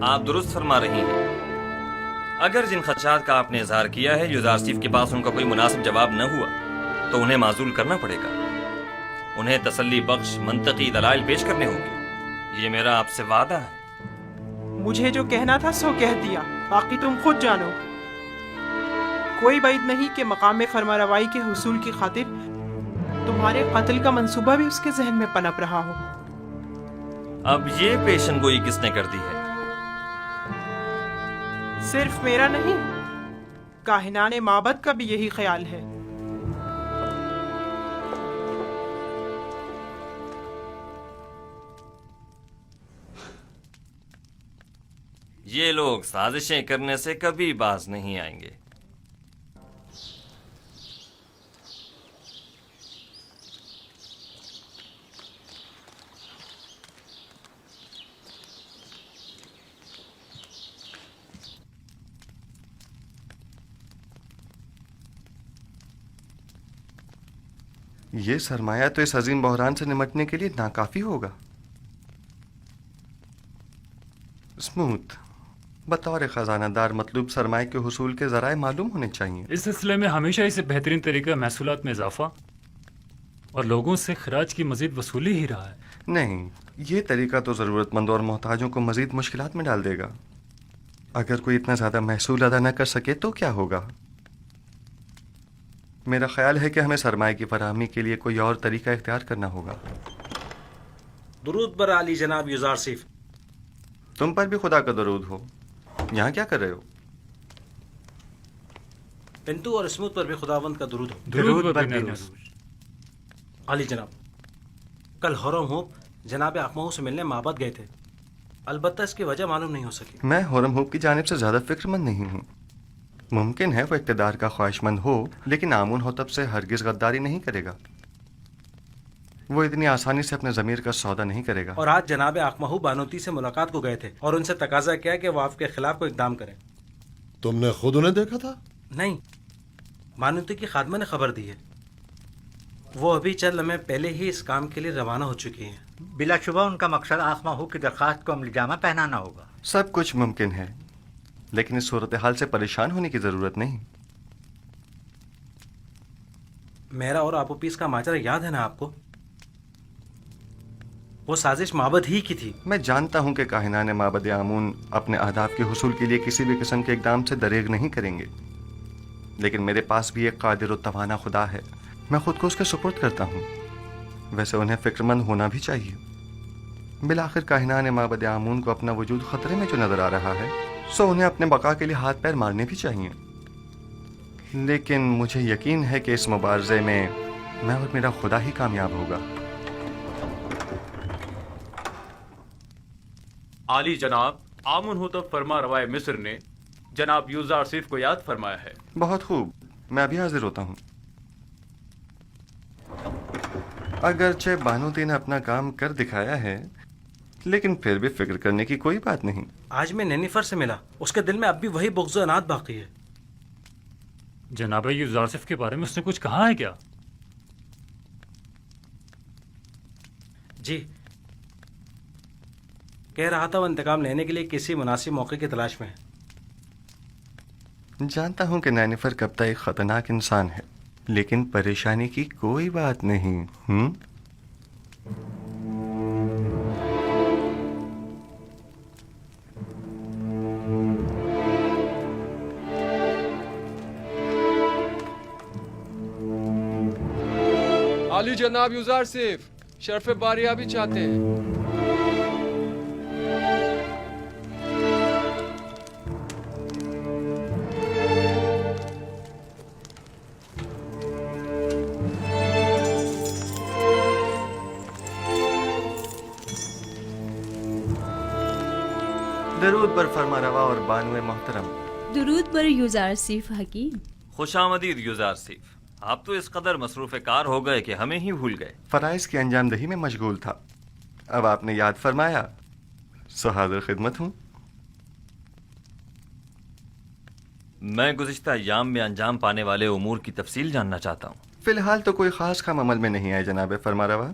آپ درست فرما رہی ہیں۔ اگر جن خدشات کا آپ نے اظہار کیا ہے یوزار سیف کے پاس ان کا کوئی مناسب جواب نہ ہوا تو انہیں معزول کرنا پڑے گا، انہیں تسلی بخش منطقی دلائل پیش کرنے ہوں گے، یہ میرا آپ سے وعدہ ہے۔ مجھے جو کہنا تھا سو کہہ دیا، باقی تم خود جانو۔ کوئی بعید نہیں کہ مقام فرمانروائی کے حصول کی خاطر تمہارے قتل کا منصوبہ بھی اس کے ذہن میں پنپ رہا ہو۔ اب یہ پیشن گوئی کس نے کر دی ہے؟ صرف میرا نہیں، کاہنان معبد کا بھی یہی خیال ہے۔ یہ لوگ سازشیں کرنے سے کبھی باز نہیں آئیں گے۔ یہ سرمایہ تو اس عظیم بحران سے نمٹنے کے لیے ناکافی ہوگا۔ اسموتھ، بطور خزانہ دار مطلوب سرمایہ کے حصول کے ذرائع معلوم ہونے چاہیے۔ اس سلسلے میں ہمیشہ اسے بہترین طریقہ محصولات میں اضافہ اور لوگوں سے خراج کی مزید وصولی ہی رہا ہے۔ نہیں، یہ طریقہ تو ضرورت مندوں اور محتاجوں کو مزید مشکلات میں ڈال دے گا۔ اگر کوئی اتنا زیادہ محصول ادا نہ کر سکے تو کیا ہوگا؟ میرا خیال ہے کہ ہمیں سرمایہ کی فراہمی کے لیے کوئی اور طریقہ اختیار کرنا ہوگا۔ درود بر علی جناب یوزار سیف۔ تم پر بھی خدا کا درود ہو۔ یہاں کیا کر رہے ہو؟ پنتو اور اسموتھ پر بھی خداوند کا درود ہو۔ درود بر نروز۔ علی جناب، کل ہورم ہوپ جناب اقمہو سے ملنے معبد گئے تھے، البتہ اس کی وجہ معلوم نہیں ہو سکی۔ میں ہورم ہوپ کی جانب سے زیادہ فکر مند نہیں ہوں۔ ممکن ہے وہ اقتدار کا خواہش مند ہو، لیکن آمون ہوتب سے ہرگز غداری نہیں کرے گا۔ وہ اتنی آسانی سے اپنے ضمیر کا سودا نہیں کرے گا۔ اور آج جناب اقمہو بانوتی سے ملاقات کو گئے تھے اور ان سے تقاضا کیا کہ وہ آپ کے خلاف کوئی اقدام کریں۔ تم نے خود انہیں دیکھا تھا؟ نہیں، بانوتی کی خادمہ نے خبر دی ہے، وہ ابھی چند لمحے پہلے ہی اس کام کے لیے روانہ ہو چکی ہیں۔ بلا شبہ ان کا مقصد آخمہو کی درخواست کو عملی جامہ پہنانا ہوگا۔ سب کچھ ممکن ہے، لیکن اس صورتحال سے پریشان ہونے کی ضرورت نہیں۔ میرا اور آپو پیس کا ماجرا یاد ہے نا آپ کو؟ وہ سازش معبد ہی کی تھی۔ میں جانتا ہوں کہ کاہنان معبد آمون اپنے اہداف کے حصول کے لیے کسی بھی قسم کے اقدام سے دریغ نہیں کریں گے، لیکن میرے پاس بھی ایک قادر و توانا خدا ہے، میں خود کو اس کے سپرد کرتا ہوں۔ ویسے انہیں فکر مند ہونا بھی چاہیے۔ بالآخر کاہنان معبد آمون کو اپنا وجود خطرے میں جو نظر آ رہا ہے، سو انہیں اپنے بقا کے لیے ہاتھ پیر مارنے بھی چاہیے۔ لیکن مجھے یقین ہے کہ اس مبارزے میں میں اور میرا خدا ہی کامیاب ہوگا۔ عالی جناب، آمن ہوتب فرما روائے مصر نے جناب یوزار سیف کو یاد فرمایا ہے۔ بہت خوب، میں ابھی حاضر ہوتا ہوں۔ اگرچہ بانوتی نے اپنا کام کر دکھایا ہے، لیکن پھر بھی فکر کرنے کی کوئی بات نہیں۔ آج میں نینیفر سے ملا، اس کے دل میں اب بھی وہی بغض و عناد باقی ہے۔ جناب یوزار سیف کے بارے میں اس نے کچھ کہا ہے کیا؟ جی، کہہ رہا تھا وہ انتقام لینے کے لیے کسی مناسب موقع کی تلاش میں ہے۔ جانتا ہوں کہ نینیفر کپتا ایک خطرناک انسان ہے، لیکن پریشانی کی کوئی بات نہیں۔ عالی جناب یوزار سیف شرف باریابی چاہتے ہیں۔ درود بر فرما روا اور بانوے محترم۔ درود بر یوزار سیف حکیم۔ خوش آمدید یوزار سیف، آپ تو اس قدر مصروف کار ہو گئے کہ ہمیں ہی بھول گئے۔ فرائض کی انجام دہی میں مشغول تھا، اب آپ نے یاد فرمایا، سو حاضر خدمت ہوں۔ میں گزشتہ ایام میں انجام پانے والے امور کی تفصیل جاننا چاہتا ہوں۔ فی الحال تو کوئی خاص کام عمل میں نہیں آئے جناب فرما روا۔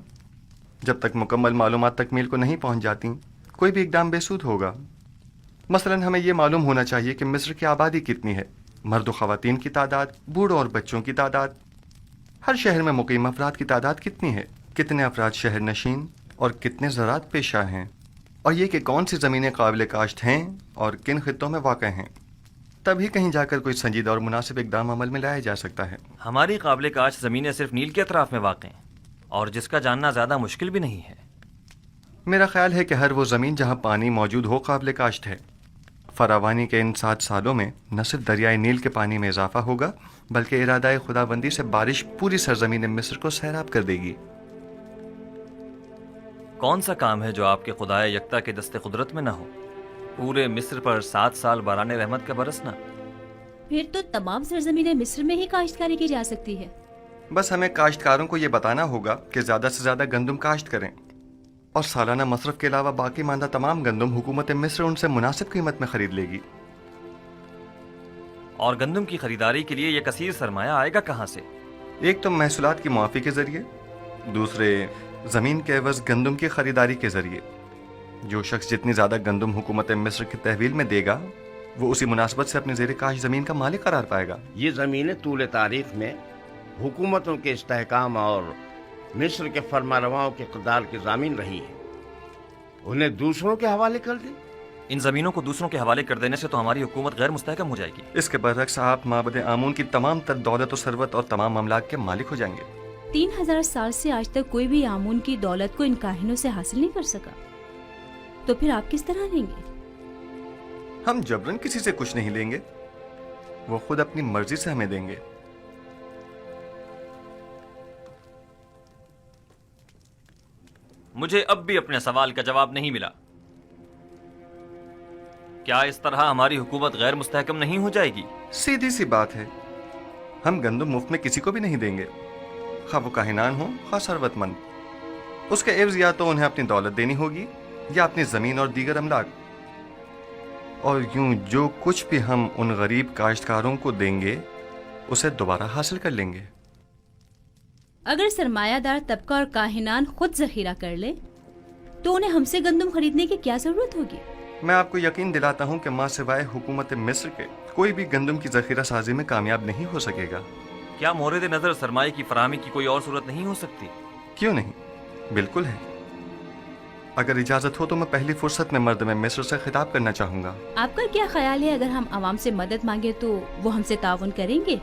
جب تک مکمل معلومات تکمیل کو نہیں پہنچ جاتی کوئی بھی اقدام بے سود ہوگا۔ مثلا ہمیں یہ معلوم ہونا چاہیے کہ مصر کی آبادی کتنی ہے، مرد و خواتین کی تعداد، بوڑھوں اور بچوں کی تعداد، ہر شہر میں مقیم افراد کی تعداد کتنی ہے، کتنے افراد شہر نشین اور کتنے زراعت پیشہ ہیں، اور یہ کہ کون سی زمینیں قابل کاشت ہیں اور کن خطوں میں واقع ہیں۔ تبھی کہیں جا کر کوئی سنجیدہ اور مناسب اقدام عمل میں لایا جا سکتا ہے۔ ہماری قابل کاشت زمینیں صرف نیل کے اطراف میں واقع ہیں، اور جس کا جاننا زیادہ مشکل بھی نہیں ہے۔ میرا خیال ہے کہ ہر وہ زمین جہاں پانی موجود ہو قابل کاشت ہے۔ فراوانی کے ان 7 سالوں میں نہ صرف دریائے نیل کے پانی میں اضافہ ہوگا بلکہ ارادہ خدا بندی سے بارش پوری سرزمین مصر کو سیراب کر دے گی۔ کون سا کام ہے جو آپ کے خدائے یکتا کے دست قدرت میں نہ ہو؟ پورے مصر پر 7 سال باران رحمت کا برسنا۔ پھر تو تمام سرزمین مصر میں ہی کاشتکاری کی جا سکتی ہے۔ بس ہمیں کاشتکاروں کو یہ بتانا ہوگا کہ زیادہ سے زیادہ گندم کاشت کریں، اور سالانہ مصرف کے علاوہ باقی ماندہ تمام گندم حکومت مصر ان سے مناسب قیمت میں خرید لے گی۔ اور گندم کی خریداری کے لیے یہ کثیر سرمایہ آئے گا کہاں سے؟ ایک تو محصولات کی معافی کے ذریعے، دوسرے زمین کے عوض گندم کی خریداری کے ذریعے۔ جو شخص جتنی زیادہ گندم حکومت مصر کی تحویل میں دے گا وہ اسی مناسبت سے اپنی زیر کاش زمین کا مالک قرار پائے گا۔ یہ زمینیں طول تاریخ میں حکومتوں کے استحکام اور مصر کے فرما رواؤں کے اقتدار کی ضامن رہی ہیں، انہیں دوسروں کے حوالے کر دیں۔ ان زمینوں کو دوسروں کے حوالے کر دینے سے تو ہماری حکومت غیر مستحکم ہو جائے گی۔ اس کے برعکس آپ معبد آمون کی تمام تر دولت و ثروت اور تمام املاک کے مالک ہو جائیں گے۔ 3000 سال سے آج تک کوئی بھی آمون کی دولت کو ان کاہنوں سے حاصل نہیں کر سکا، تو پھر آپ کس طرح لیں گے؟ ہم جبرن کسی سے کچھ نہیں لیں گے، وہ خود اپنی مرضی سے ہمیں دیں گے۔ مجھے اب بھی اپنے سوال کا جواب نہیں ملا۔ کیا اس طرح ہماری حکومت غیر مستحکم نہیں ہو جائے گی؟ سیدھی سی بات ہے، ہم گندم مفت میں کسی کو بھی نہیں دیں گے، خواہ وہ کاہنان ہوں خواہ ثروت مند۔ اس کے عوض یا تو انہیں اپنی دولت دینی ہوگی یا اپنی زمین اور دیگر املاک، اور یوں جو کچھ بھی ہم ان غریب کاشتکاروں کو دیں گے اسے دوبارہ حاصل کر لیں گے۔ اگر سرمایہ دار طبقہ اور کاہنان خود ذخیرہ کر لے تو انہیں ہم سے گندم خریدنے کی کیا ضرورت ہوگی؟ میں آپ کو یقین دلاتا ہوں کہ ماں سوائے حکومت مصر کے کوئی بھی گندم کی ذخیرہ سازی میں کامیاب نہیں ہو سکے گا۔ کیا مورد نظر سرمایہ کی فراہمی کی کوئی اور صورت نہیں ہو سکتی؟ کیوں نہیں، بالکل ہے۔ اگر اجازت ہو تو میں پہلی فرصت میں مرد میں مصر سے خطاب کرنا چاہوں گا۔ آپ کا کیا خیال ہے اگر ہم عوام سے مدد مانگے تو وہ ہم سے تعاون کریں گے؟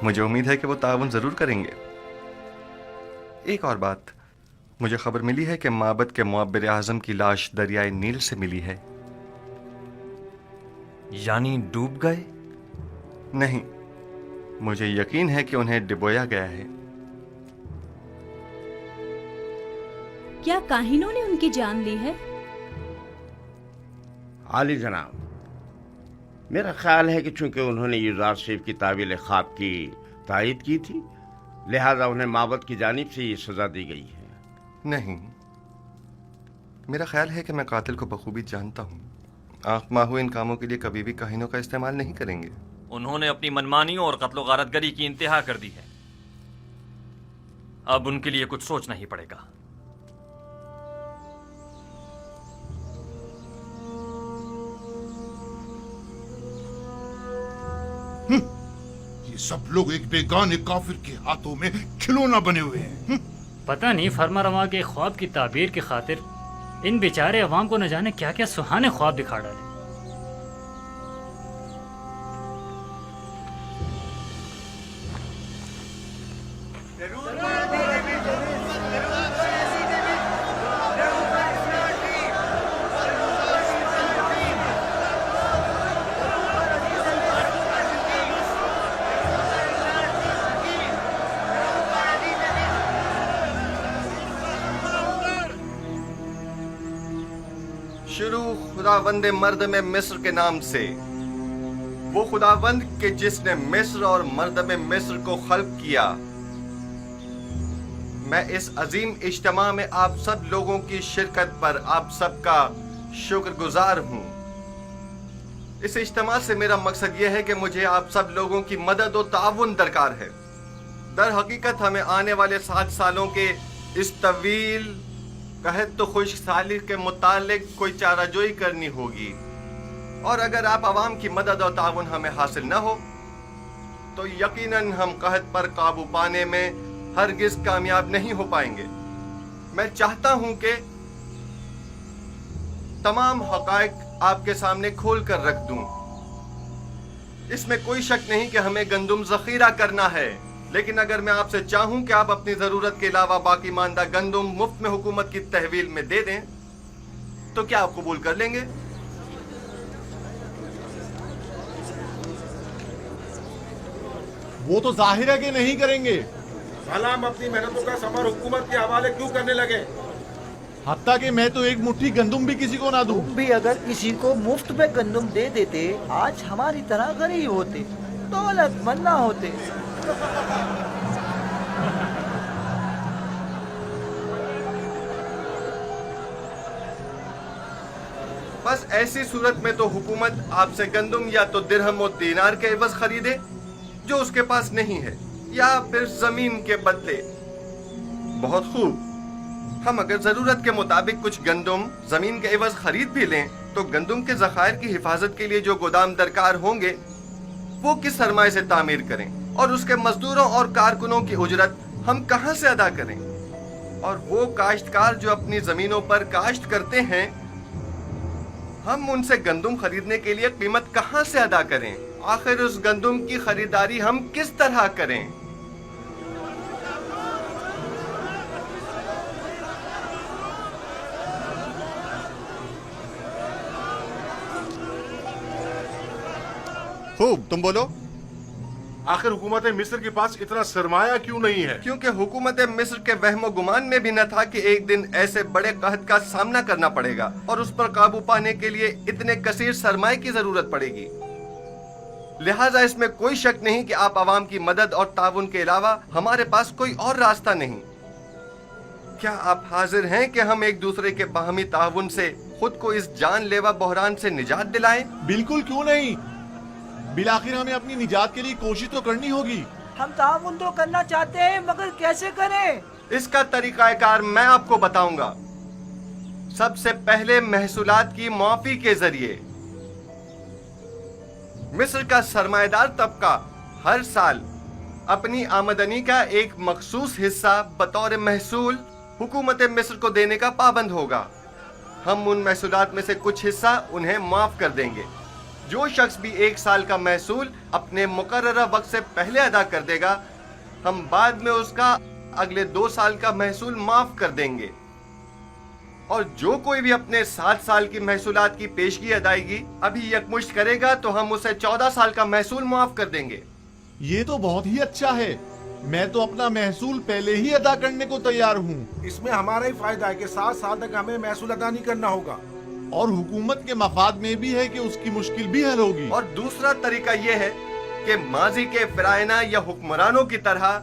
مجھے امید ہے کہ وہ تعاون ضرور کریں گے۔ ایک اور بات، مجھے خبر ملی ہے کہ معبد کے معبر اعظم کی لاش دریائے نیل سے ملی ہے۔ یعنی ڈوب گئے؟ نہیں، مجھے یقین ہے کہ انہیں ڈبویا گیا ہے۔ کیا کاہنوں نے ان کی جان لی ہے؟ عالی جناب، میرا خیال ہے کہ چونکہ انہوں نے یوزارسیف کی تعویل خواب کی تائید کی تھی لہذا انہیں معبد کی جانب سے یہ سزا دی گئی ہے۔ نہیں، میرا خیال ہے کہ میں قاتل کو بخوبی جانتا ہوں۔ آنکھ ماہو ان کاموں کے لیے کبھی بھی کاہنوں کا استعمال نہیں کریں گے۔ انہوں نے اپنی منمانیوں اور قتل و غارت گری کی انتہا کر دی ہے، اب ان کے لیے کچھ سوچنا ہی پڑے گا۔ یہ سب لوگ ایک بیگانے کافر کے ہاتھوں میں کھلونا بنے ہوئے ہیں۔ پتہ نہیں فرما رواں کے خواب کی تعبیر کی خاطر ان بیچارے عوام کو نہ جانے کیا کیا سہانے خواب دکھا ڈالے۔ شروع خداوند مرد میں مصر کے نام سے، وہ خداوند کہ جس نے مصر اور مرد میں مصر کو خلق کیا۔ میں اس عظیم اجتماع میں آپ سب لوگوں کی شرکت پر آپ سب کا شکر گزار ہوں۔ اس اجتماع سے میرا مقصد یہ ہے کہ مجھے آپ سب لوگوں کی مدد و تعاون درکار ہے۔ در حقیقت ہمیں آنے والے 7 سالوں کے اس طویل قحط و خشک سالی کے متعلق کوئی چارہ جوئی کرنی ہوگی۔ اور اگر آپ عوام کی مدد اور تعاون ہمیں حاصل نہ ہو تو یقیناً ہم قحط پر قابو پانے میں ہرگز کامیاب نہیں ہو پائیں گے۔ میں چاہتا ہوں کہ تمام حقائق آپ کے سامنے کھول کر رکھ دوں۔ اس میں کوئی شک نہیں کہ ہمیں گندم ذخیرہ کرنا ہے، لیکن اگر میں آپ سے چاہوں کہ آپ اپنی ضرورت کے علاوہ باقی ماندہ گندم مفت میں حکومت کی تحویل میں دے دیں تو کیا آپ قبول کر لیں گے؟ وہ تو ظاہر ہے کہ نہیں کریں گے۔ بھلا ہم اپنی محنتوں کا ثمر حکومت کے حوالے کیوں کرنے لگے؟ حتیٰ کہ میں تو ایک مٹھی گندم بھی کسی کو نہ دوں۔ تم بھی اگر کسی کو مفت میں گندم دے دیتے آج ہماری طرح غریب ہوتے، دولت مند نہ ہوتے۔ بس ایسی صورت میں تو حکومت آپ سے گندم یا تو درہم و دینار کے عوض خریدے جو اس کے پاس نہیں ہے، یا پھر زمین کے بدلے۔ بہت خوب، ہم اگر ضرورت کے مطابق کچھ گندم زمین کے عوض خرید بھی لیں تو گندم کے ذخائر کی حفاظت کے لیے جو گودام درکار ہوں گے وہ کس سرمایہ سے تعمیر کریں، اور اس کے مزدوروں اور کارکنوں کی اجرت ہم کہاں سے ادا کریں؟ اور وہ کاشتکار جو اپنی زمینوں پر کاشت کرتے ہیں، ہم ان سے گندم خریدنے کے لیے قیمت کہاں سے ادا کریں؟ آخر اس گندم کی خریداری ہم کس طرح کریں؟ خوب، تم بولو۔ آخر حکومت مصر کے پاس اتنا سرمایہ کیوں نہیں ہے؟ کیونکہ حکومت مصر کے وہم و گمان میں بھی نہ تھا کہ ایک دن ایسے بڑے قحط کا سامنا کرنا پڑے گا اور اس پر قابو پانے کے لیے اتنے کثیر سرمایہ کی ضرورت پڑے گی۔ لہٰذا اس میں کوئی شک نہیں کہ آپ عوام کی مدد اور تعاون کے علاوہ ہمارے پاس کوئی اور راستہ نہیں۔ کیا آپ حاضر ہیں کہ ہم ایک دوسرے کے باہمی تعاون سے خود کو اس جان لیوا بحران سے نجات دلائیں؟ بالکل کیوں نہیں، بالآخر ہمیں اپنی نجات کے لیے کوشش تو کرنی ہوگی۔ ہم تعاون تو کرنا چاہتے ہیں مگر کیسے کریں؟ اس کا طریقہ کار میں آپ کو بتاؤں گا۔ سب سے پہلے محصولات کی معافی کے ذریعے مصر کا سرمایہ دار طبقہ ہر سال اپنی آمدنی کا ایک مخصوص حصہ بطور محصول حکومت مصر کو دینے کا پابند ہوگا۔ ہم ان محصولات میں سے کچھ حصہ انہیں معاف کر دیں گے۔ جو شخص بھی 1 سال کا محصول اپنے مقررہ وقت سے پہلے ادا کر دے گا، ہم بعد میں اس کا اگلے 2 سال کا محصول معاف کر دیں گے، اور جو کوئی بھی اپنے 7 سال کی محصولات کی پیشگی ادائیگی ابھی یکمشت کرے گا تو ہم اسے 14 سال کا محصول معاف کر دیں گے۔ یہ تو بہت ہی اچھا ہے، میں تو اپنا محصول پہلے ہی ادا کرنے کو تیار ہوں۔ اس میں ہمارا ہی فائدہ ہے کہ 7 سال تک ہمیں محصول ادا نہیں کرنا ہوگا، اور حکومت کے مفاد میں بھی ہے کہ اس کی مشکل بھی حل ہوگی۔ اور دوسرا طریقہ یہ ہے کہ ماضی کے فرعونہ یا حکمرانوں کی طرح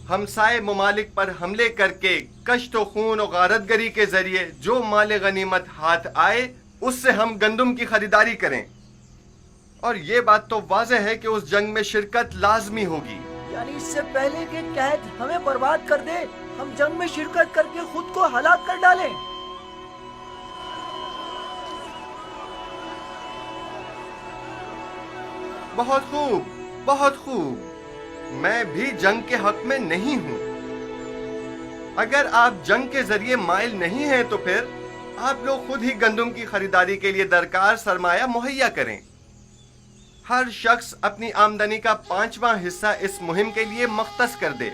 ہمسائے ممالک پر حملے کر کے کشت و خون و غارت گری کے ذریعے جو مال غنیمت ہاتھ آئے اس سے ہم گندم کی خریداری کریں۔ اور یہ بات تو واضح ہے کہ اس جنگ میں شرکت لازمی ہوگی۔ یعنی اس سے پہلے کہ قحط ہمیں برباد کر دے ہم جنگ میں شرکت کر کے خود کو ہلاک کر ڈالیں۔ بہت خوب، بہت خوب، میں بھی جنگ کے حق میں نہیں ہوں۔ اگر آپ جنگ کے ذریعے مائل نہیں ہیں تو پھر آپ لوگ خود ہی گندم کی خریداری کے لیے درکار سرمایہ مہیا کریں۔ ہر شخص اپنی آمدنی کا 5واں حصہ اس مہم کے لیے مختص کر دے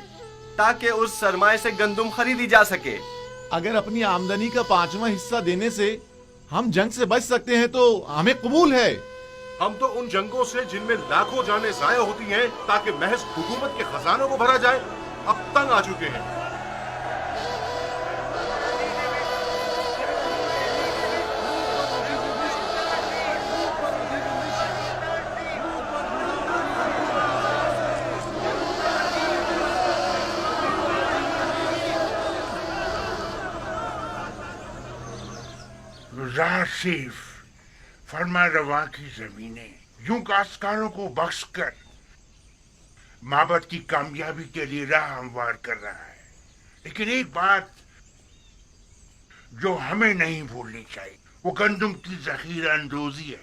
تاکہ اس سرمایہ سے گندم خریدی جا سکے۔ اگر اپنی آمدنی کا 5واں حصہ دینے سے ہم جنگ سے بچ سکتے ہیں تو ہمیں قبول ہے۔ ہم تو ان جنگوں سے جن میں لاکھوں جانیں ضائع ہوتی ہیں تاکہ محض حکومت کے خزانوں کو بھرا جائے اب تنگ آ چکے ہیں۔ صرف فرما روا کی زمینیں یوں کاشتکاروں کو بخش کر معبد کی کامیابی کے لیے راہ ہموار کر رہا ہے، لیکن ایک بات جو ہمیں نہیں بھولنی چاہیے وہ گندم کی ذخیرہ اندوزی ہے۔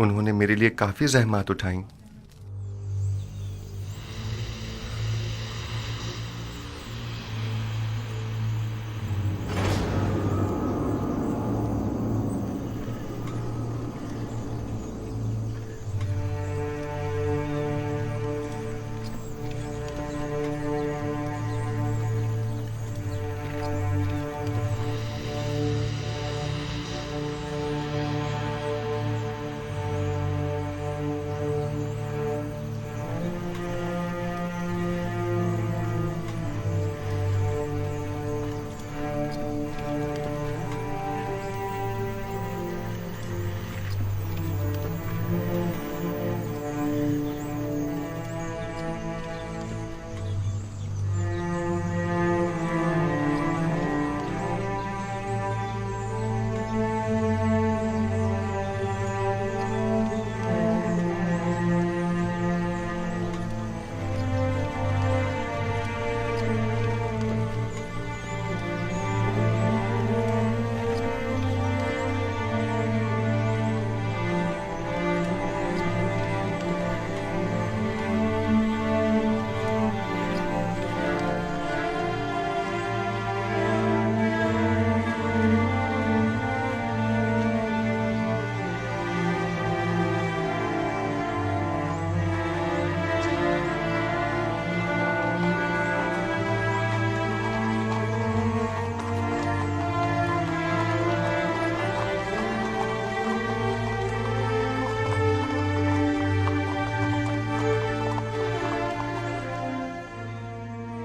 انہوں نے میرے لیے کافی زحمات اٹھائیں۔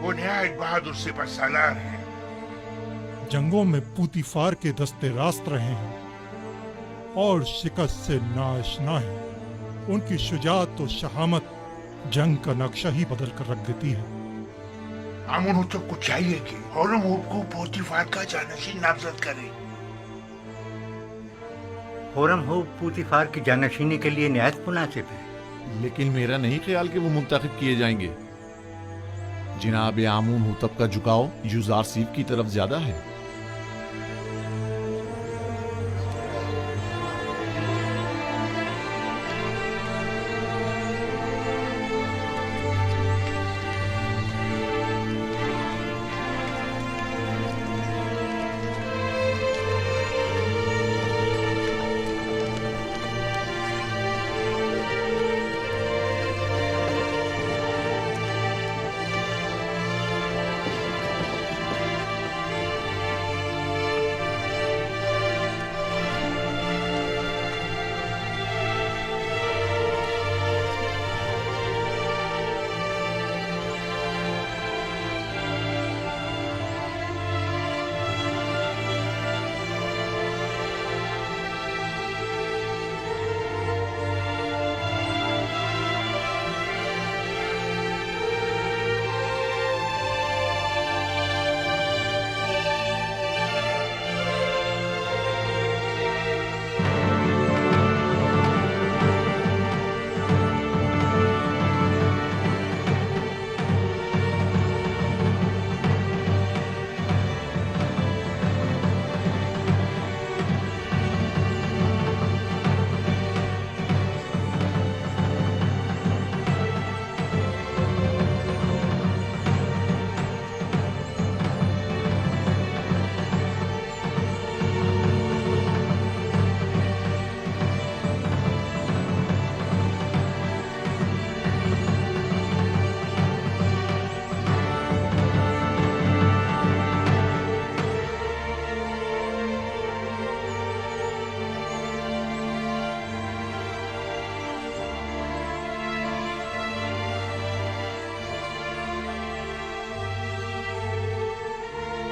وہ نہایت بہادر سپہ سالار ہیں۔ جنگوں میں پوتیفار کے دستے راست رہے ہیں اور شکست سے ناآشنا ہیں۔ ان کی شجاعت و شہامت جنگ کا نقشہ ہی بدل کر رکھ دیتی ہے۔ آمون ہوتب کو چاہیے کہ ہورمہب کو پوتیفار کا جانشین نامزد کرے۔ ہورمہب پوتیفار کی جانشینی کے لیے نہایت مناسب ہے، لیکن میرا نہیں خیال کہ وہ منتخب کیے جائیں گے۔ جناب آمون ہوتب کا جھکاؤ یوزارسیف کی طرف زیادہ ہے۔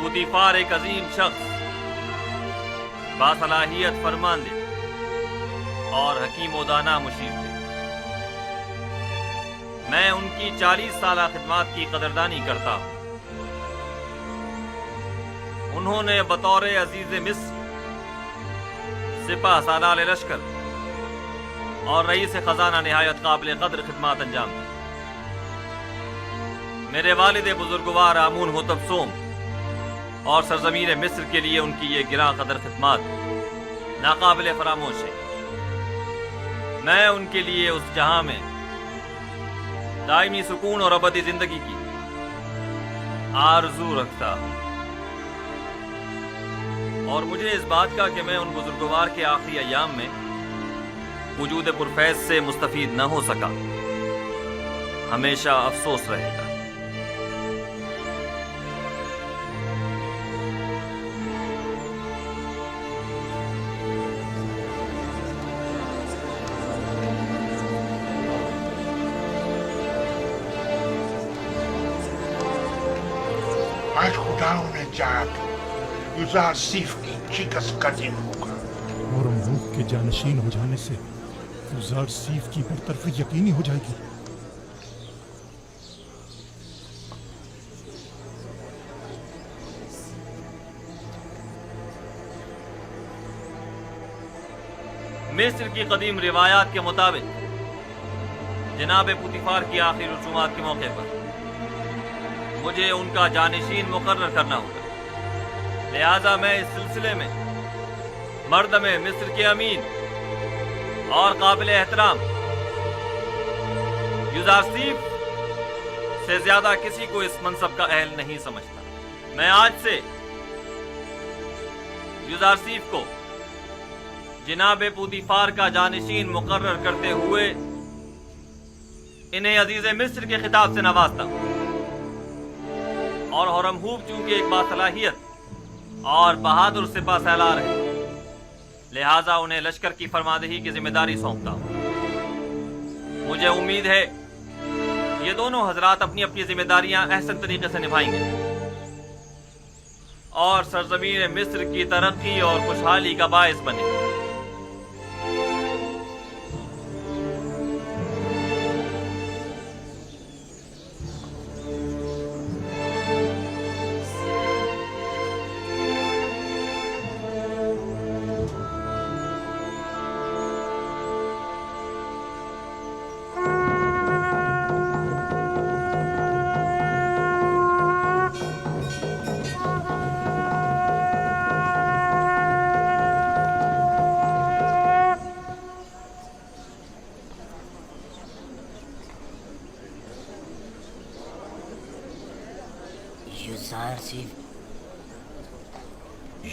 پوتیفار ایک عظیم شخص، باصلاحیت فرماندے اور حکیم و دانا مشیر تھے۔ میں ان کی 40 سالہ خدمات کی قدردانی کرتا ہوں۔ انہوں نے بطور عزیز مصر، سپہ سالار لشکر اور رئیس خزانہ نہایت قابل قدر خدمات انجام دی۔ میرے والد بزرگوار آمون ہوتب سوم اور سرزمین مصر کے لیے ان کی یہ گراں قدر خدمات ناقابل فراموش ہے۔ میں ان کے لیے اس جہاں میں دائمی سکون اور ابدی زندگی کی آرزو رکھتا ہوں، اور مجھے اس بات کا کہ میں ان بزرگوار کے آخری ایام میں وجود پرفیض سے مستفید نہ ہو سکا ہمیشہ افسوس رہے گا۔ آج خدا نے چاہا کہ یوزار سیف کی شکست کا دن ہوگا، اور ملوک کے جانشین ہو جانے سے یوزار سیف کی برطرفی یقینی ہو جائے گی۔ مصر کی قدیم روایات کے مطابق جناب پوتیفار کی آخری رسومات کے موقع پر مجھے ان کا جانشین مقرر کرنا ہوگا، لہذا میں اس سلسلے میں مردم مصر کے امین اور قابل احترام یوزارسیف سے زیادہ کسی کو اس منصب کا اہل نہیں سمجھتا۔ میں آج سے یوزارسیف کو جناب پوتیفار کا جانشین مقرر کرتے ہوئے انہیں عزیز مصر کے خطاب سے نوازتا ہوں، اور ہرمہوب چونکہ ایک باصلاحیت اور بہادر سپہ سالار ہے، لہٰذا انہیں لشکر کی فرماندہی کی ذمہ داری سونپتا ہوں۔ مجھے امید ہے یہ دونوں حضرات اپنی اپنی ذمہ داریاں احسن طریقے سے نبھائیں گے اور سرزمین مصر کی ترقی اور خوشحالی کا باعث بنے گے۔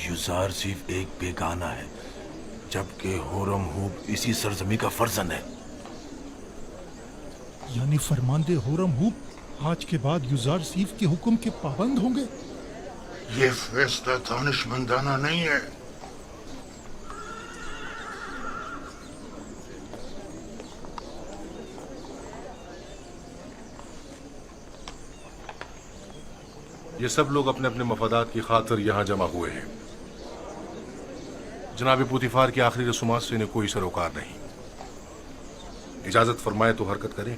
یوزارسیف ایک بیگانہ ہے، جبکہ ہورمہوب اسی سرزمین کا فرزند ہے۔ یعنی فرماندے ہورمہوب آج کے بعد یوزار سیف کے حکم کے پابند ہوں گے؟ یہ فیصلہ دانش مندانہ نہیں ہے۔ یہ سب لوگ اپنے اپنے مفادات کی خاطر یہاں جمع ہوئے ہیں۔ جناب پوتیفار کی آخری رسومات سے انہیں کوئی سروکار نہیں۔ اجازت فرمائے تو حرکت کریں۔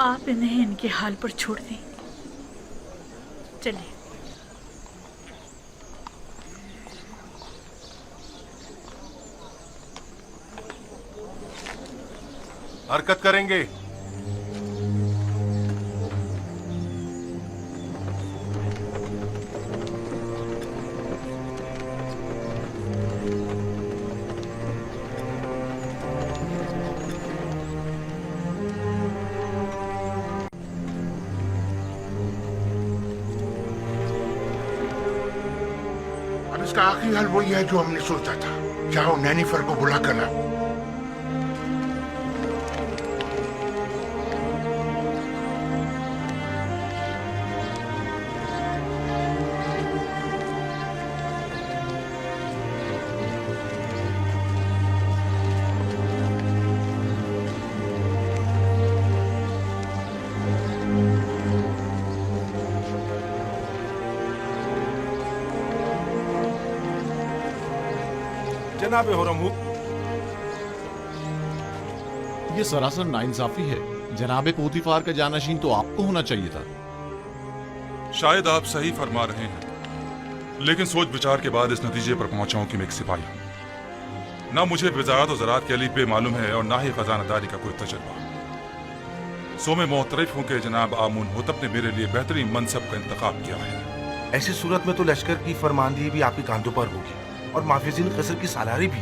آپ انہیں ان کے حال پر چھوڑ دیں، چلیں۔ حرکت کریں گے۔ اب اس کا آخری حل وہی ہے جو ہم نے سوچا تھا۔ جاؤ نینیفر کو بلا کر لاؤ۔ جناب ہورمہوب، یہ سراسر ناانصافی ہے۔ جناب پوتیفار کا جانشین تو آپ کو ہونا چاہیے تھا۔ شاید آپ صحیح فرما رہے ہیں، لیکن سوچ بچار کے بعد اس نتیجے پر پہنچا ہوں کہ میں ایک سپاہی ہوں۔ نہ مجھے وزارت و زراعت کے الف بے معلوم ہے اور نہ ہی خزانہ داری کا کوئی تجربہ۔ سو میں معترف ہوں کہ جناب آمون ہوتب نے میرے لیے بہترین منصب کا انتخاب کیا ہے۔ ایسی صورت میں تو لشکر کی فرماندہی بھی آپ کے کاندھوں پر ہوگی اور محافظین قصر کی سالاری بھی۔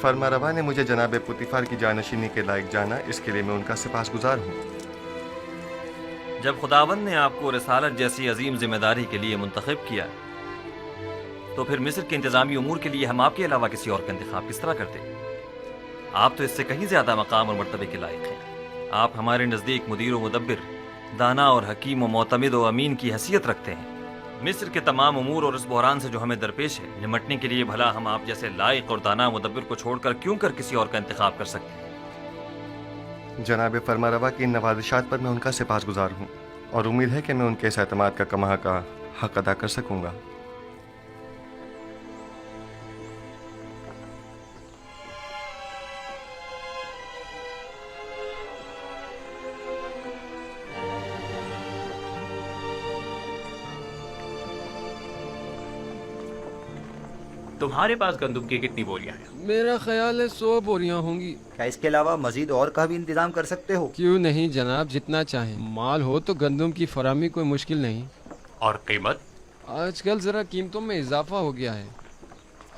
فرما روا نے مجھے جناب پوتیفار کی جانشینی کے لائق جانا، اس کے لیے میں ان کا سپاسگزار ہوں۔ جب خداوند نے آپ کو رسالت جیسی عظیم ذمہ داری کے لیے منتخب کیا تو پھر مصر کے انتظامی امور کے لیے ہم آپ کے علاوہ کسی اور کا انتخاب کس طرح کرتے؟ آپ تو اس سے کہیں زیادہ مقام اور مرتبے کے لائق ہیں۔ آپ ہمارے نزدیک مدیر و مدبر، دانا اور حکیم و معتمد و امین کی حیثیت رکھتے ہیں۔ مصر کے تمام امور اور اس بحران سے جو ہمیں درپیش ہے، نمٹنے کے لیے بھلا ہم آپ جیسے لائق اور دانا مدبر کو چھوڑ کر کیوں کر کسی اور کا انتخاب کر سکتے ہیں؟ جناب فرما روا کی ان نوازشات پر میں ان کا سپاسگزار ہوں اور امید ہے کہ میں ان کے اس اعتماد کا کما کا حق ادا کر سکوں گا۔ تمہارے پاس گندم کی کتنی بوریاں ہیں؟ میرا خیال ہے 100 بوریاں ہوں گی۔ کیا اس کے علاوہ مزید اور کا بھی انتظام کر سکتے ہو؟ کیوں نہیں جناب، جتنا چاہیں۔ مال ہو تو گندم کی فراہمی کوئی مشکل نہیں۔ اور قیمت؟ آج کل ذرا قیمتوں میں اضافہ ہو گیا ہے۔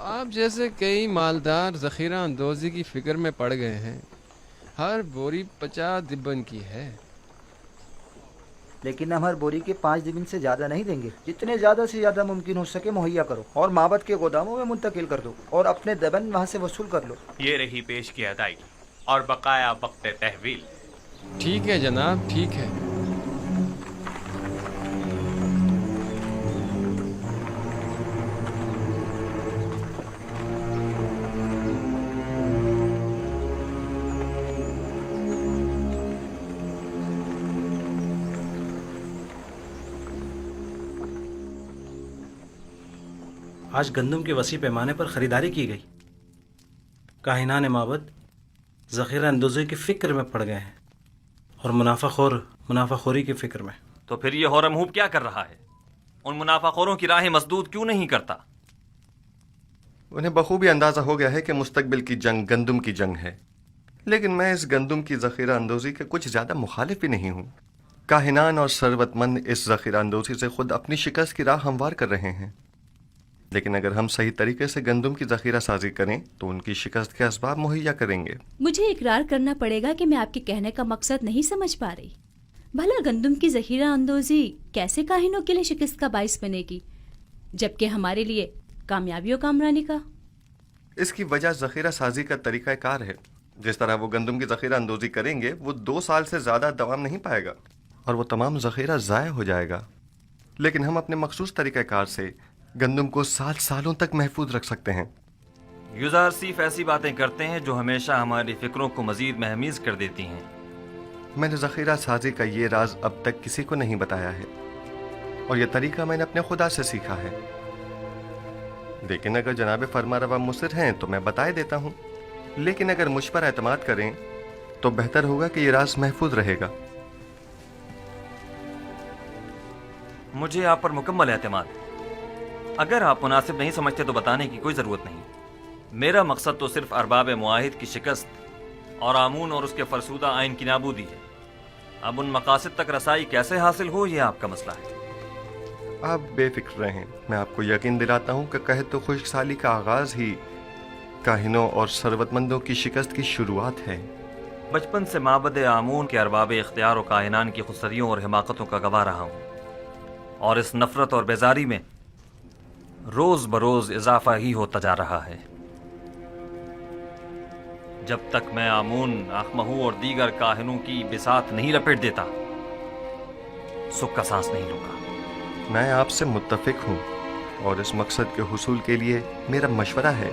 آپ جیسے کئی مالدار ذخیرہ اندوزی کی فکر میں پڑ گئے ہیں۔ ہر بوری 50 دبن کی ہے۔ لیکن ہم ہر بوری کے 5 دبن سے زیادہ نہیں دیں گے۔ جتنے زیادہ سے زیادہ ممکن ہو سکے مہیا کرو اور معبد کے گوداموں میں منتقل کر دو اور اپنے دبن وہاں سے وصول کر لو۔ یہ رہی پیش کی ادائیگی اور بقایا وقت تحویل۔ ٹھیک ہے جناب، ٹھیک ہے۔ آج گندم کے وسیع پیمانے پر خریداری کی گئی۔ کاہنان معبد ذخیرہ اندوزی کی فکر میں پڑ گئے ہیں اور منافع خوری کی فکر میں۔ تو پھر یہ ہورم ہوپ کیا کر رہا ہے؟ ان منافع خوروں کی راہیں مسدود کیوں نہیں کرتا؟ انہیں بخوبی اندازہ ہو گیا ہے کہ مستقبل کی جنگ گندم کی جنگ ہے، لیکن میں اس گندم کی ذخیرہ اندوزی کے کچھ زیادہ مخالف بھی نہیں ہوں۔ کاہنان اور ثروت مند اس ذخیرہ اندوزی سے خود اپنی شکست کی راہ ہموار کر رہے ہیں، لیکن اگر ہم صحیح طریقے سے گندم کی ذخیرہ سازی کریں تو ان کی شکست کے اسباب مہیا کریں گے۔ مجھے اقرار کرنا پڑے گا کہ میں آپ کے کہنے کا مقصد نہیں سمجھ پا رہی۔ بھلا گندم کی ذخیرہ اندوزی کیسے کاہنوں کے لیے شکست کا باعث بنے گی جبکہ ہمارے لیے کامیابی و کامرانی کا؟ اس کی وجہ ذخیرہ سازی کا طریقہ کار ہے۔ جس طرح وہ گندم کی ذخیرہ اندوزی کریں گے وہ 2 سال سے زیادہ دوام نہیں پائے گا اور وہ تمام ذخیرہ ضائع ہو جائے گا، لیکن ہم اپنے مخصوص طریقہ کار سے گندم کو سالوں تک محفوظ رکھ سکتے ہیں۔ یوزار صرف ایسی باتیں کرتے ہیں جو ہمیشہ ہماری فکروں کو مزید مہمیز کر دیتی ہیں۔ میں نے ذخیرہ سازی کا یہ راز اب تک کسی کو نہیں بتایا ہے اور یہ طریقہ میں نے اپنے خدا سے سیکھا ہے، لیکن اگر جناب فرما روا مصر ہیں تو میں بتائے دیتا ہوں، لیکن اگر مجھ پر اعتماد کریں تو بہتر ہوگا کہ یہ راز محفوظ رہے گا۔ مجھے آپ پر مکمل اعتماد ہے۔ اگر آپ مناسب نہیں سمجھتے تو بتانے کی کوئی ضرورت نہیں۔ میرا مقصد تو صرف ارباب معاہد کی شکست اور آمون اور اس کے فرسودہ آئین کی نابودی ہے۔ اب ان مقاصد تک رسائی کیسے حاصل ہو یہ آپ کا مسئلہ ہے۔ آپ بے فکر رہیں، میں آپ کو یقین دلاتا ہوں کہ قحط و خشک سالی کا آغاز ہی کاہنوں اور ثروت مندوں کی شکست کی شروعات ہے۔ بچپن سے معبد آمون کے ارباب اختیار و کاہنان کی خودسریوں اور حماقتوں کا گواہ رہا ہوں، اور اس نفرت اور بیزاری میں روز بروز اضافہ ہی ہوتا جا رہا ہے۔ جب تک میں آمون، آخمہو اور دیگر کاہنوں کی بساط نہیں لپیٹ دیتا سکھ کا سانس نہیں لوں گا۔ میں آپ سے متفق ہوں اور اس مقصد کے حصول کے لیے میرا مشورہ ہے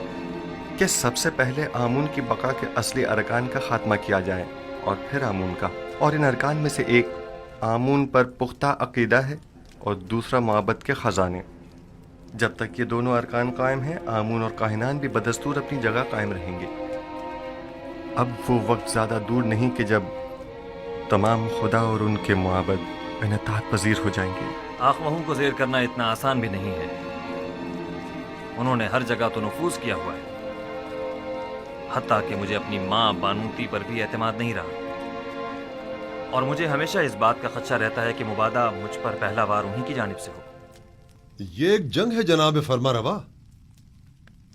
کہ سب سے پہلے آمون کی بقا کے اصلی ارکان کا خاتمہ کیا جائے اور پھر آمون کا، اور ان ارکان میں سے ایک آمون پر پختہ عقیدہ ہے اور دوسرا معبد کے خزانے۔ جب تک یہ دونوں ارکان قائم ہیں آمون اور کاہنان بھی بدستور اپنی جگہ قائم رہیں گے۔ اب وہ وقت زیادہ دور نہیں کہ جب تمام خدا اور ان کے معبد انعطاف پذیر ہو جائیں گے۔ آخمہو کو زیر کرنا اتنا آسان بھی نہیں ہے۔ انہوں نے ہر جگہ تو نفوذ کیا ہوا ہے، حتیٰ کہ مجھے اپنی ماں بانوتی پر بھی اعتماد نہیں رہا، اور مجھے ہمیشہ اس بات کا خدشہ رہتا ہے کہ مبادہ مجھ پر پہلا وار انہی کی جانب سے ہو۔ یہ ایک جنگ ہے جناب فرما روا،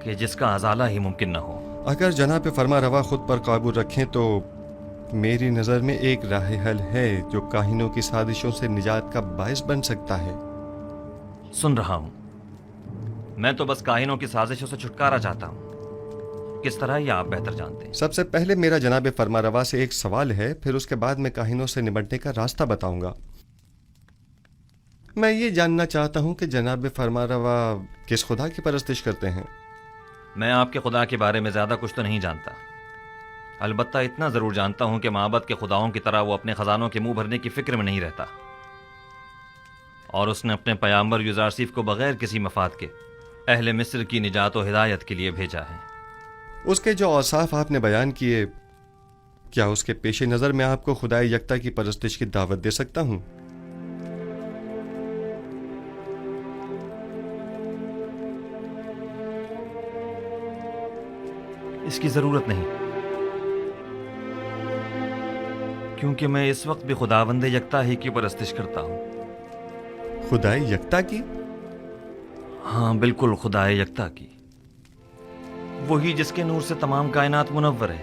کہ جس کا ازالہ ہی ممکن نہ ہو۔ اگر جناب فرما روا خود پر قابو رکھیں تو میری نظر میں ایک راہ حل ہے جو کاہنوں کی سازشوں سے نجات کا باعث بن سکتا ہے۔ سن رہا ہوں، میں تو بس کاہنوں کی سازشوں سے چھٹکارا چاہتا ہوں۔ کس طرح یہ آپ بہتر جانتے ہیں۔ سب سے پہلے میرا جناب فرما روا سے ایک سوال ہے، پھر اس کے بعد میں کاہنوں سے نمٹنے کا راستہ بتاؤں گا۔ میں یہ جاننا چاہتا ہوں کہ جناب فرما روا کس خدا کی پرستش کرتے ہیں؟ میں آپ کے خدا کے بارے میں زیادہ کچھ تو نہیں جانتا، البتہ اتنا ضرور جانتا ہوں کہ معبد کے خداؤں کی طرح وہ اپنے خزانوں کے منہ بھرنے کی فکر میں نہیں رہتا، اور اس نے اپنے پیامبر یوزارسیف کو بغیر کسی مفاد کے اہل مصر کی نجات و ہدایت کے لیے بھیجا ہے۔ اس کے جو اوصاف آپ نے بیان کیے، کیا اس کے پیش نظر میں آپ کو خدائے یکتا کی پرستش کی دعوت دے سکتا ہوں؟ اس کی ضرورت نہیں، کیونکہ میں اس وقت بھی خداوند یکتا ہی کی پرستش کرتا ہوں۔ خدائے یکتا کی؟ ہاں بالکل، خدائے یکتا کی، وہی جس کے نور سے تمام کائنات منور ہے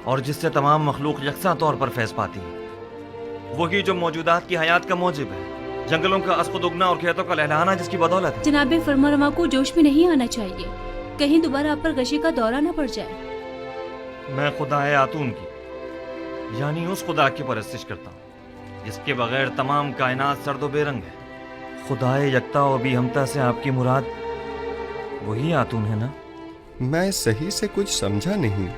اور جس سے تمام مخلوق یکساں طور پر فیض پاتی ہے، وہی جو موجودات کی حیات کا موجب ہے، جنگلوں کا اسقد اگنا اور کھیتوں کا لہلہانا جس کی بدولت ہے۔ جناب فرما کو جوش میں نہیں آنا چاہیے، کہیں دوبارہ آپ پر غشی کا دورہ نہ پڑ جائے۔ میں خدائے آتون کی، یعنی اس خدا کی پرستش کرتا ہوں جس کے بغیر تمام کائنات سرد و بے رنگ ہے۔ خدائے یکتا و بھی ہمتا سے آپ کی مراد وہی آتون ہے نا؟ میں صحیح سے کچھ سمجھا نہیں۔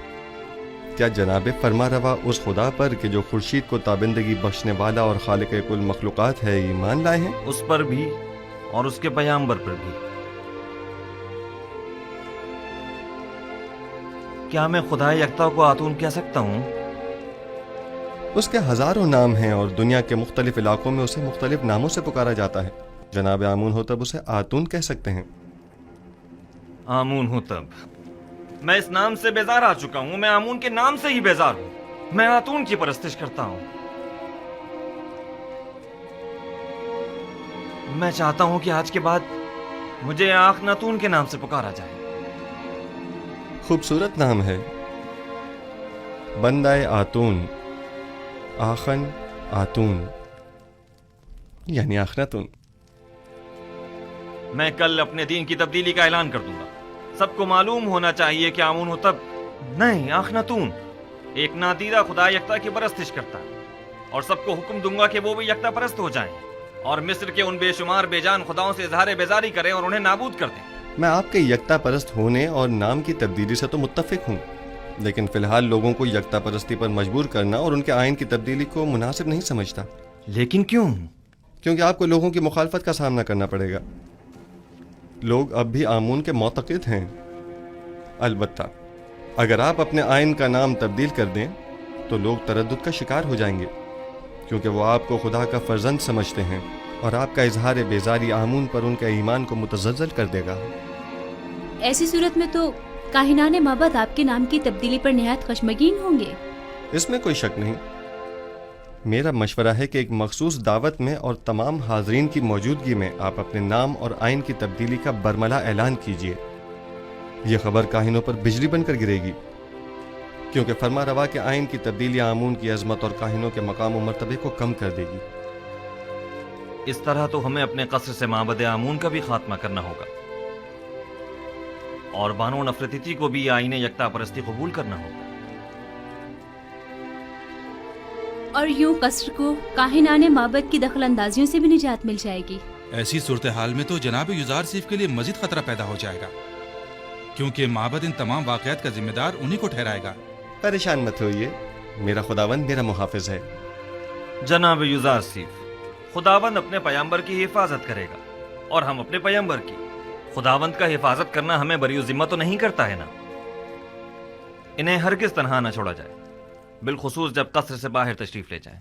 کیا جناب فرما روا اس خدا پر کہ جو خورشید کو تابندگی بخشنے والا اور خالق کل مخلوقات ہے ایمان لائے ہیں؟ اس پر بھی اور اس کے پیامبر پر بھی۔ کیا میں خدائے یکتا کو آتون کہہ سکتا ہوں؟ اس کے ہزاروں نام ہیں اور دنیا کے مختلف علاقوں میں اسے مختلف ناموں سے پکارا جاتا ہے۔ جناب آمون ہو تب اسے آتون کہہ سکتے ہیں۔ آمون ہو تب، میں اس نام سے بیزار آ چکا ہوں، میں آمون کے نام سے ہی بیزار ہوں، میں آتون کی پرستش کرتا ہوں۔ میں چاہتا ہوں کہ آج کے بعد مجھے آخ ناتون کے نام سے پکارا جائے۔ خوبصورت نام ہے، بندہ آتون، آخن آتون یعنی آخناتون۔ میں کل اپنے دین کی تبدیلی کا اعلان کر دوں گا، سب کو معلوم ہونا چاہیے کہ آمون ہو تب نہیں، آخناتون ایک نادیدہ خدا یکتا کی پرستش کرتا ہے، اور سب کو حکم دوں گا کہ وہ بھی یکتا پرست ہو جائیں اور مصر کے ان بے شمار بے جان خداؤں سے اظہار بیزاری کریں اور انہیں نابود کر دیں۔ میں آپ کے یکتا پرست ہونے اور نام کی تبدیلی سے تو متفق ہوں، لیکن فی الحال لوگوں کو یکتا پرستی پر مجبور کرنا اور ان کے آئین کی تبدیلی کو مناسب نہیں سمجھتا۔ لیکن کیوں؟ کیونکہ آپ کو لوگوں کی مخالفت کا سامنا کرنا پڑے گا۔ لوگ اب بھی آمون کے معتقد ہیں، البتہ اگر آپ اپنے آئین کا نام تبدیل کر دیں تو لوگ تردد کا شکار ہو جائیں گے، کیونکہ وہ آپ کو خدا کا فرزند سمجھتے ہیں اور آپ کا اظہار بیزاری آمون پر ان کا ایمان کو متزلزل کر دے گا۔ ایسی صورت میں تو کاہنان معبد آپ کے نام کی تبدیلی پر نہایت خشمگین ہوں گے۔ اس میں کوئی شک نہیں۔ میرا مشورہ ہے کہ ایک مخصوص دعوت میں اور تمام حاضرین کی موجودگی میں آپ اپنے نام اور آئین کی تبدیلی کا برملا اعلان کیجیے۔ یہ خبر کاہنوں پر بجلی بن کر گرے گی، کیونکہ فرما روا کے آئین کی تبدیلی آمون کی عظمت اور کاہنوں کے مقام و مرتبے کو کم کر دے گی۔ اس طرح تو ہمیں اپنے قصر سے معبد آمون کا بھی خاتمہ کرنا ہوگا، اور بانو نفرتیتی کو بھی آئین یکتا پرستی قبول کرنا ہوگا، اور یوں قصر کو کاہنان معبد کی دخل اندازیوں سے بھی نجات مل جائے گی۔ ایسی صورتحال میں تو جناب یوزارسیف کے لیے مزید خطرہ پیدا ہو جائے گا، کیونکہ معبد ان تمام واقعات کا ذمہ دار انہی کو ٹھہرائے گا۔ پریشان مت ہوئیے، میرا خداوند میرا محافظ ہے۔ جناب یوزارسیف، خداوند اپنے پیامبر کی حفاظت کرے گا اور ہم اپنے پیامبر کی۔ خداوند کا حفاظت کرنا ہمیں بری ذمہ تو نہیں کرتا ہے نا؟ انہیں ہرگز تنہا نہ چھوڑا جائے، بالخصوص جب قصر سے باہر تشریف لے جائیں۔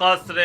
قصر